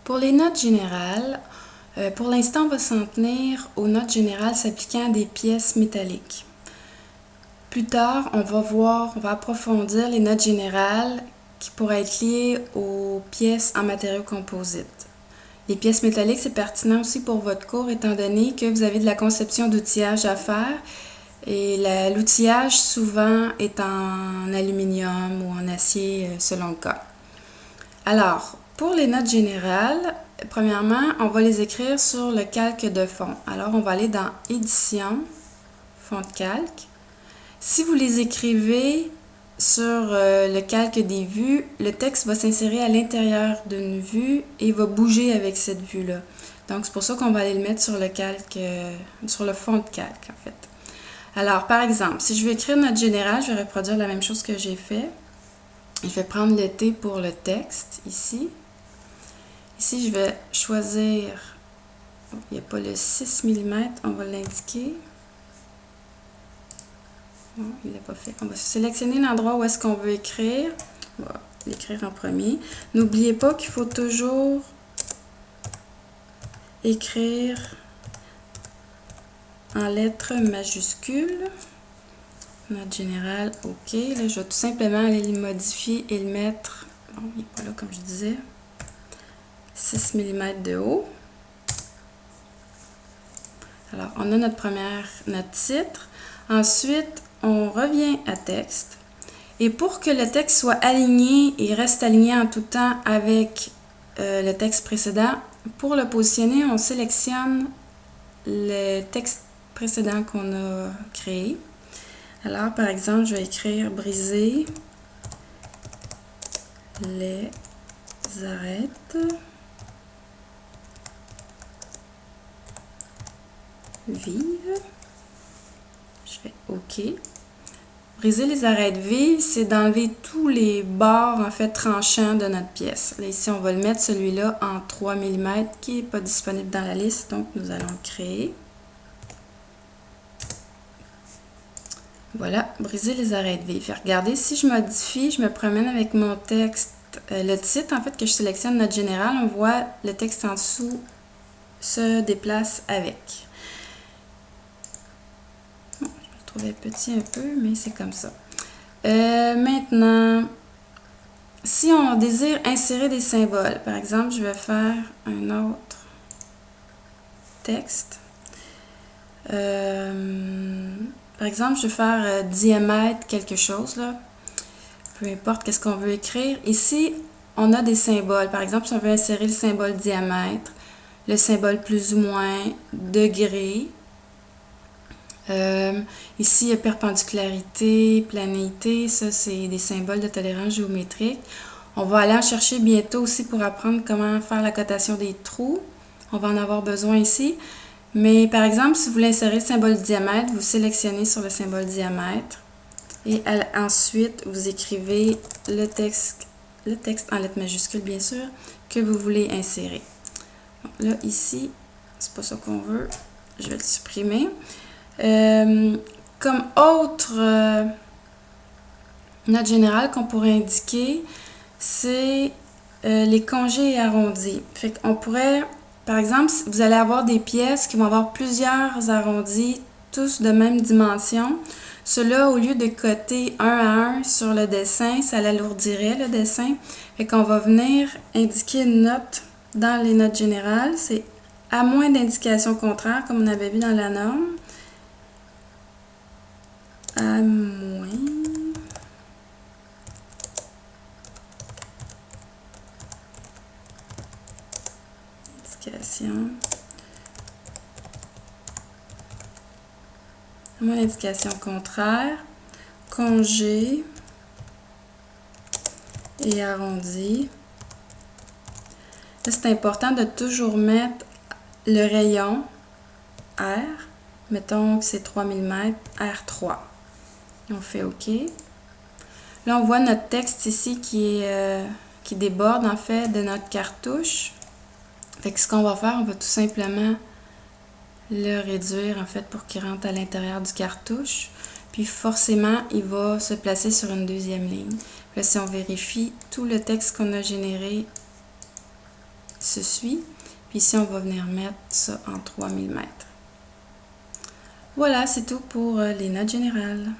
Pour les notes générales, pour l'instant, on va s'en tenir aux notes générales s'appliquant à des pièces métalliques. Plus tard, on va approfondir les notes générales qui pourraient être liées aux pièces en matériaux composites. Les pièces métalliques, c'est pertinent aussi pour votre cours étant donné que vous avez de la conception d'outillage à faire et l'outillage souvent est en aluminium ou en acier selon le cas. Alors, pour les notes générales, premièrement, on va les écrire sur le calque de fond. Alors, on va aller dans Édition, Fond de calque. Si vous les écrivez sur le calque des vues, le texte va s'insérer à l'intérieur d'une vue et va bouger avec cette vue-là. Donc, c'est pour ça qu'on va aller le mettre sur le calque, sur le fond de calque, en fait. Alors, par exemple, si je veux écrire note générale, je vais reproduire la même chose que j'ai fait. Je vais prendre le T pour le texte, ici. Ici, je vais choisir, il n'y a pas le 6 mm, on va l'indiquer. Non, il l'a pas fait. On va sélectionner l'endroit où est-ce qu'on veut écrire. On va l'écrire en premier. N'oubliez pas qu'il faut toujours écrire en lettres majuscules. Note générale, OK. Là, je vais tout simplement aller le modifier et le mettre, bon, il n'est pas là comme je disais, 6 mm de haut. Alors, on a notre titre. Ensuite, on revient à texte. Et pour que le texte soit aligné et reste aligné en tout temps avec le texte précédent, pour le positionner, on sélectionne le texte précédent qu'on a créé. Alors, par exemple, je vais écrire « Briser les arêtes vives ». Je fais OK. Briser les arêtes vives, c'est d'enlever tous les bords, en fait, tranchants de notre pièce. Là, ici, on va le mettre, celui-là, en 3 mm, qui n'est pas disponible dans la liste, donc nous allons le créer. Voilà, briser les arêtes vives. Regardez, si je modifie, je me promène avec mon texte, le titre, en fait, que je sélectionne note générale, on voit le texte en dessous se déplace avec. Bon, je le trouvais petit un peu, mais c'est comme ça. Maintenant, si on désire insérer des symboles, par exemple, je vais faire un autre texte. Par exemple, je vais faire diamètre quelque chose, là. Peu importe qu'est-ce qu'on veut écrire. Ici, on a des symboles. Par exemple, si on veut insérer le symbole diamètre, le symbole plus ou moins, degré. Ici, il y a perpendicularité, planéité. Ça, c'est des symboles de tolérance géométrique. On va aller en chercher bientôt aussi pour apprendre comment faire la cotation des trous. On va en avoir besoin ici. Mais par exemple, si vous voulez insérer le symbole diamètre, vous sélectionnez sur le symbole diamètre et ensuite vous écrivez le texte en lettres majuscules bien sûr, que vous voulez insérer. Donc là, ici, c'est pas ça qu'on veut, je vais le supprimer. Comme autre note générale qu'on pourrait indiquer, c'est les congés arrondis. Fait qu'on pourrait... Par exemple, vous allez avoir des pièces qui vont avoir plusieurs arrondis, tous de même dimension. Cela, au lieu de coter un à un sur le dessin, ça l'alourdirait le dessin. Fait qu'on va venir indiquer une note dans les notes générales. C'est à moins d'indications contraires, comme on avait vu dans la norme. À moins... À moins d'indication contraire, congé et arrondi. C'est important de toujours mettre le rayon R. Mettons que c'est 3 mm, R3. On fait OK. Là, on voit notre texte ici qui déborde en fait de notre cartouche. Fait que ce qu'on va faire, on va tout simplement le réduire en fait pour qu'il rentre à l'intérieur du cartouche. Puis forcément, il va se placer sur une deuxième ligne. Là, si on vérifie, tout le texte qu'on a généré se suit. Puis ici, on va venir mettre ça en 3 mm. Voilà, c'est tout pour les notes générales.